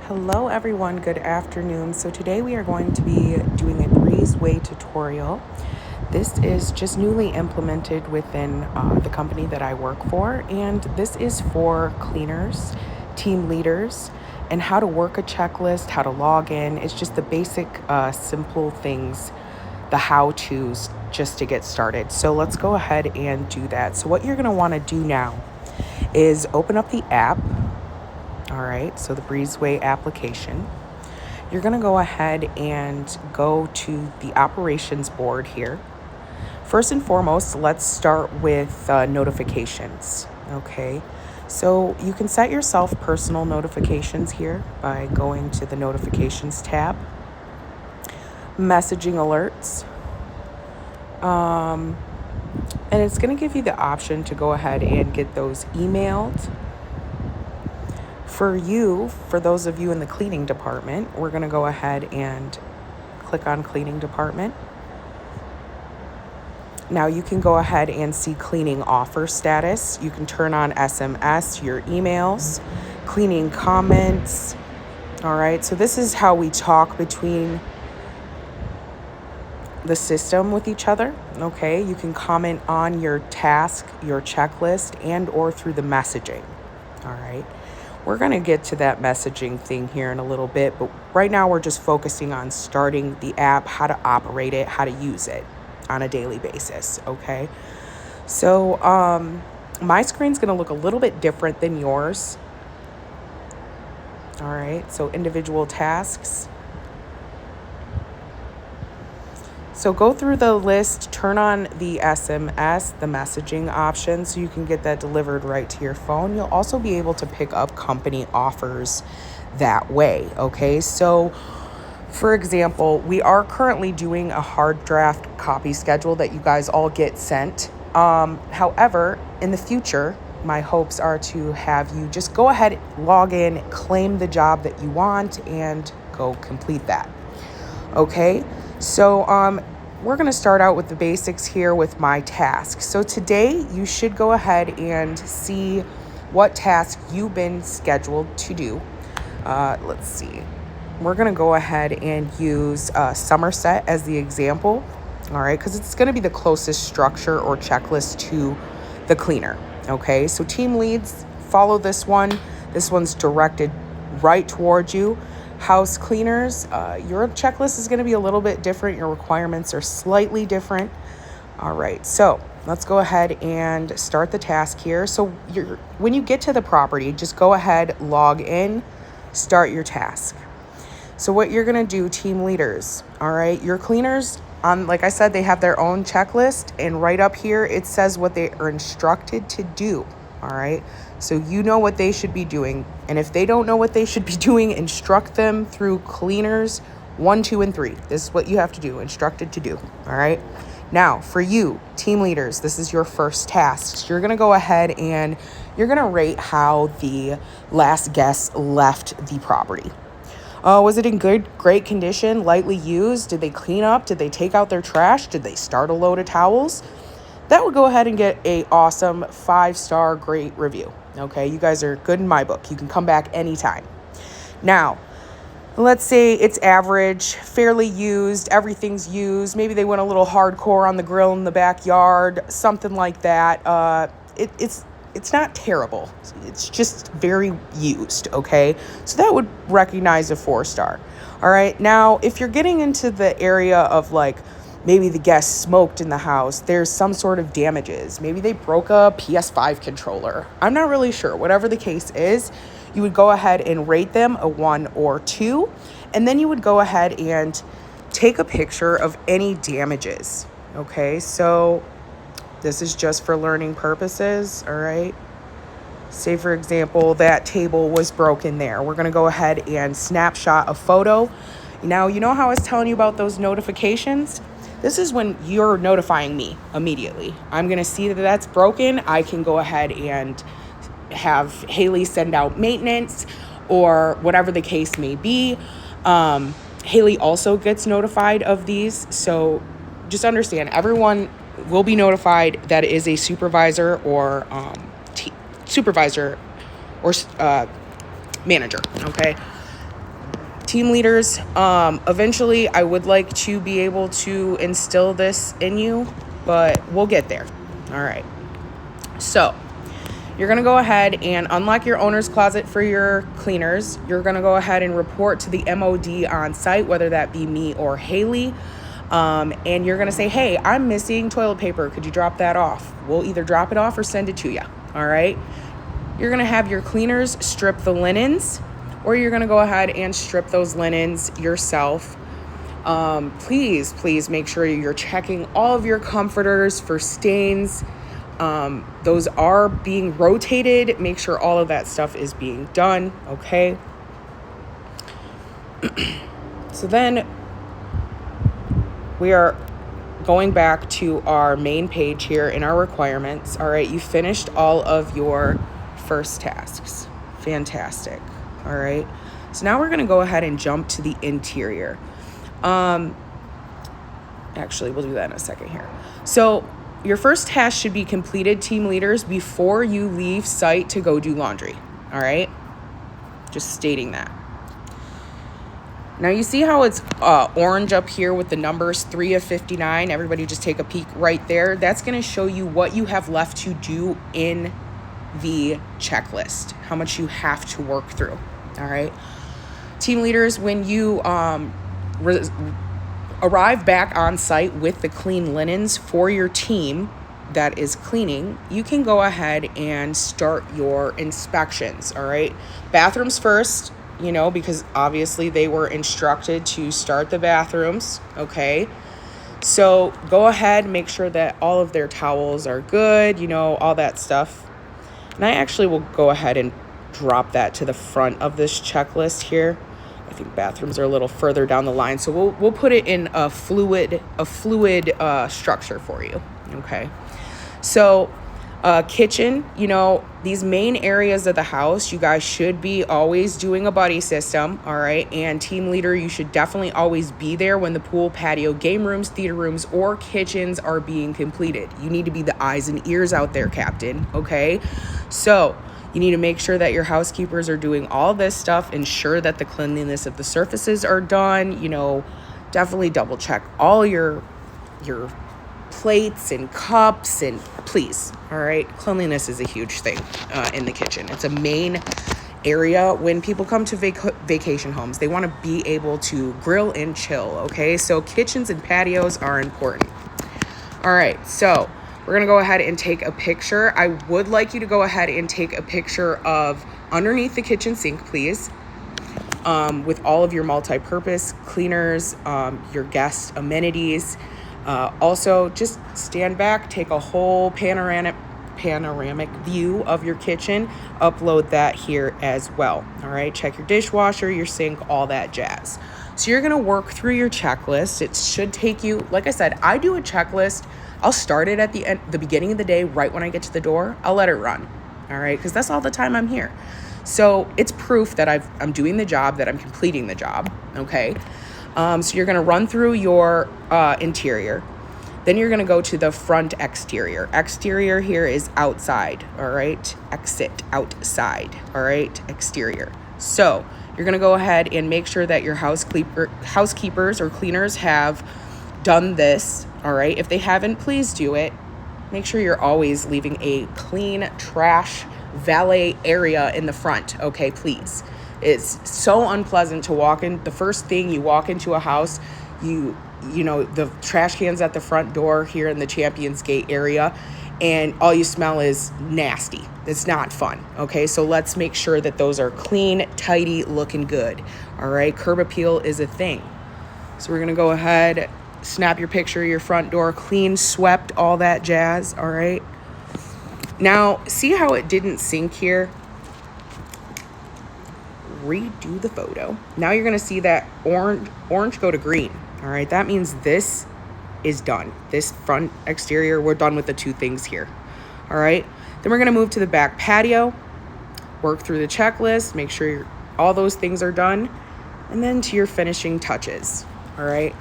Hello everyone, good afternoon. So today we are going to be doing a Breezeway tutorial. This is just newly implemented within the company that I work for, and this is for cleaners, team leaders, and how to work a checklist, how to log in. It's just the basic simple things, the how-tos just to get started. So let's go ahead and do that. So what you're going to want to do now is open up the app. All right, so the Breezeway application. You're going to go ahead and go to the operations board here. First and foremost, let's start with notifications. Okay, so you can set yourself personal notifications here by going to the notifications tab, messaging alerts, and it's going to give you the option to go ahead and get those emailed. For those of you in the cleaning department, we're going to go ahead and click on cleaning department. Now you can go ahead and see cleaning offer status. You can turn on SMS, your emails, cleaning comments. All right, so this is how we talk between the system with each other. Okay, you can comment on your task, your checklist, and or through the messaging. All right. We're going to get to that messaging thing here in a little bit, but right now we're just focusing on starting the app, how to operate it, how to use it on a daily basis, okay? So my screen's going to look a little bit different than yours. All right, so individual tasks. So go through the list, turn on the SMS, the messaging option, so you can get that delivered right to your phone. You'll also be able to pick up company offers that way, okay? So, for example, we are currently doing a hard draft copy schedule that you guys all get sent. However, in the future, my hopes are to have you just go ahead, log in, claim the job that you want, and go complete that, okay? So we're going to start out with the basics here with my task. So today you should go ahead and see what task you've been scheduled to do. Let's see. We're going to go ahead and use Somerset as the example. All right, because it's going to be the closest structure or checklist to the cleaner. Okay, so team leads, follow this one. This one's directed right towards you. House cleaners, your checklist is going to be a little bit different. Your requirements are slightly different. All right, so let's go ahead and start the task here. So when you get to the property, just go ahead, log in, start your task. So what you're going to do, team leaders, all right, your cleaners, like I said, they have their own checklist, and right up here, it says what they are instructed to do. All right, so you know what they should be doing. And if they don't know what they should be doing, instruct them through cleaners 1, 2, and 3. This is what you have to do, instructed to do. All right. Now, for you, team leaders, this is your first task. So you're going to go ahead and you're going to rate how the last guest left the property. Was it in great condition, lightly used? Did they clean up? Did they take out their trash? Did they start a load of towels? That would go ahead and get a awesome 5-star great review. Okay, you guys are good in my book. You can come back anytime. Now, let's say it's average, fairly used, everything's used. Maybe they went a little hardcore on the grill in the backyard, something like that. It's not terrible. It's just very used, okay? So that would recognize a 4-star. All right, now if you're getting into the area of like, maybe the guest smoked in the house, there's some sort of damages. Maybe they broke a PS5 controller. I'm not really sure. Whatever the case is, you would go ahead and rate them a 1 or 2. And then you would go ahead and take a picture of any damages. Okay, so this is just for learning purposes, all right? Say, for example, that table was broken there. We're going to go ahead and snapshot a photo. Now, you know how I was telling you about those notifications? This is when you're notifying me immediately. I'm going to see that that's broken. I can go ahead and have Haley send out maintenance or whatever the case may be. Haley also gets notified of these. So just understand, everyone will be notified that it is a supervisor or manager. Okay. team leaders, eventually I would like to be able to instill this in you, but we'll get there. All right. So you're going to go ahead and unlock your owner's closet for your cleaners. You're going to go ahead and report to the MOD on site, whether that be me or Haley. And you're going to say, hey, I'm missing toilet paper. Could you drop that off? We'll either drop it off or send it to you. All right. You're going to have your cleaners strip the linens, or you're going to go ahead and strip those linens yourself. Please make sure you're checking all of your comforters for stains. Those are being rotated. Make sure all of that stuff is being done. Okay. So then we are going back to our main page here in our requirements. All right. You finished all of your first tasks. Fantastic. All right. So now we're going to go ahead and jump to the interior. Actually, we'll do that in a second here. So your first task should be completed, team leaders, before you leave site to go do laundry. All right. Just stating that. Now you see how it's orange up here with the numbers 3 of 59. Everybody just take a peek right there. That's going to show you what you have left to do in the checklist, how much you have to work through. All right. Team leaders, when you arrive back on site with the clean linens for your team that is cleaning, you can go ahead and start your inspections. All right. Bathrooms first, because obviously they were instructed to start the bathrooms. Okay. So go ahead, make sure that all of their towels are good, all that stuff. And I actually will go ahead and drop that to the front of this checklist here. I think bathrooms are a little further down the line, so we'll put it in a fluid structure for you. Okay. So kitchen, these main areas of the house, you guys should be always doing a buddy system. All right. And team leader, you should definitely always be there when the pool, patio, game rooms, theater rooms, or kitchens are being completed. You need to be the eyes and ears out there, Captain. Okay. So you need to make sure that your housekeepers are doing all this stuff, ensure that the cleanliness of the surfaces are done, definitely double check all your plates and cups, and please, all right, cleanliness is a huge thing in the kitchen. It's a main area when people come to vacation homes. They want to be able to grill and chill, okay? So kitchens and patios are important. All right, so we're going to go ahead and take a picture. I would like you to go ahead and take a picture of underneath the kitchen sink, please, with all of your multi-purpose cleaners, your guest amenities. Also, just stand back, take a whole panoramic view of your kitchen, upload that here as well. All right, check your dishwasher, your sink, all that jazz. So you're going to work through your checklist. It should take you, like I said, I do a checklist. I'll start it at the beginning of the day, right when I get to the door. I'll let it run. All right, because that's all the time I'm here. So it's proof that I'm doing the job, that I'm completing the job. Okay. So you're going to run through your interior. Then you're going to go to the front exterior. Exterior here is outside. All right. Exit outside. All right. Exterior. So you're going to go ahead and make sure that your housekeepers or cleaners have done this. All right. If they haven't, please do it. Make sure you're always leaving a clean trash valet area in the front. Okay, please. It's so unpleasant to walk in. The first thing you walk into a house, the trash cans at the front door here in the Champions Gate area, and all you smell is nasty. It's not fun. Okay, so let's make sure that those are clean, tidy, looking good. All right, curb appeal is a thing. So we're going to go ahead, snap your picture of your front door, clean, swept, all that jazz. All right. Now, see how it didn't sync here? Redo the photo. Now you're going to see that orange go to green. All right. That means this is done. This front exterior, we're done with the two things here. All right. Then we're going to move to the back patio, work through the checklist, make sure all those things are done, and then to your finishing touches. All right.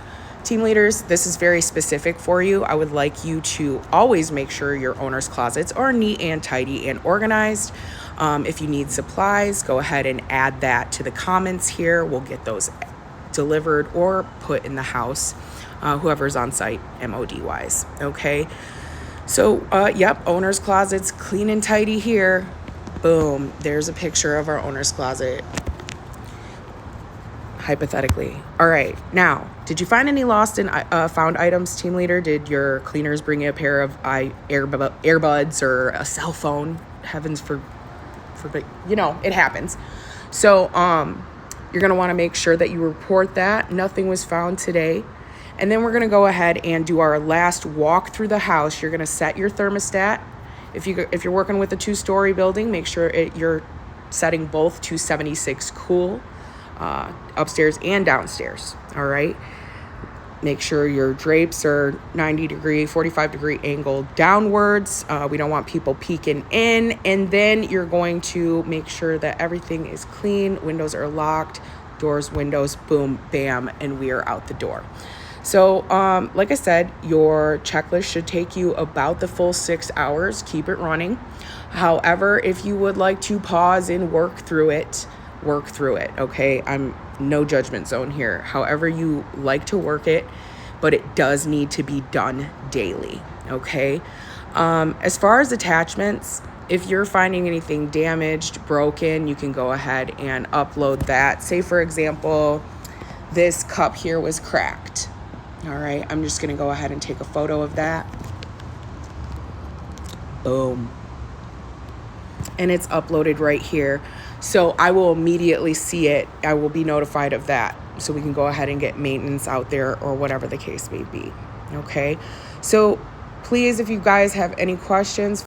Team leaders, this is very specific for you. I would like you to always make sure your owner's closets are neat and tidy and organized. If you need supplies, go ahead and add that to the comments here. We'll get those delivered or put in the house, whoever's on site, MOD wise. Okay. So, yep, owner's closets, clean and tidy here. Boom. There's a picture of our owner's closet. Hypothetically. All right. Now, did you find any lost and found items, team leader? Did your cleaners bring you a pair of earbuds or a cell phone? Heavens for it happens. So, you're going to want to make sure that you report that nothing was found today. And then we're going to go ahead and do our last walk through the house. You're going to set your thermostat. If you're working with a 2-story building, make sure you're setting both to 76 cool. Upstairs and downstairs. All right. Make sure your drapes are 90-degree, 45-degree angle downwards. We don't want people peeking in. And then you're going to make sure that everything is clean. Windows are locked, doors, windows, boom, bam, and we are out the door. So, like I said, your checklist should take you about the full 6 hours. Keep it running. However, if you would like to pause and work through it, okay? I'm no judgment zone here. However you like to work it, but it does need to be done daily, okay? As far as attachments, if you're finding anything damaged, broken, you can go ahead and upload that. Say, for example, this cup here was cracked. All right, I'm just gonna go ahead and take a photo of that. Boom. And it's uploaded right here. So I will immediately see it. I will be notified of that. So we can go ahead and get maintenance out there or whatever the case may be. Okay. So please, if you guys have any questions,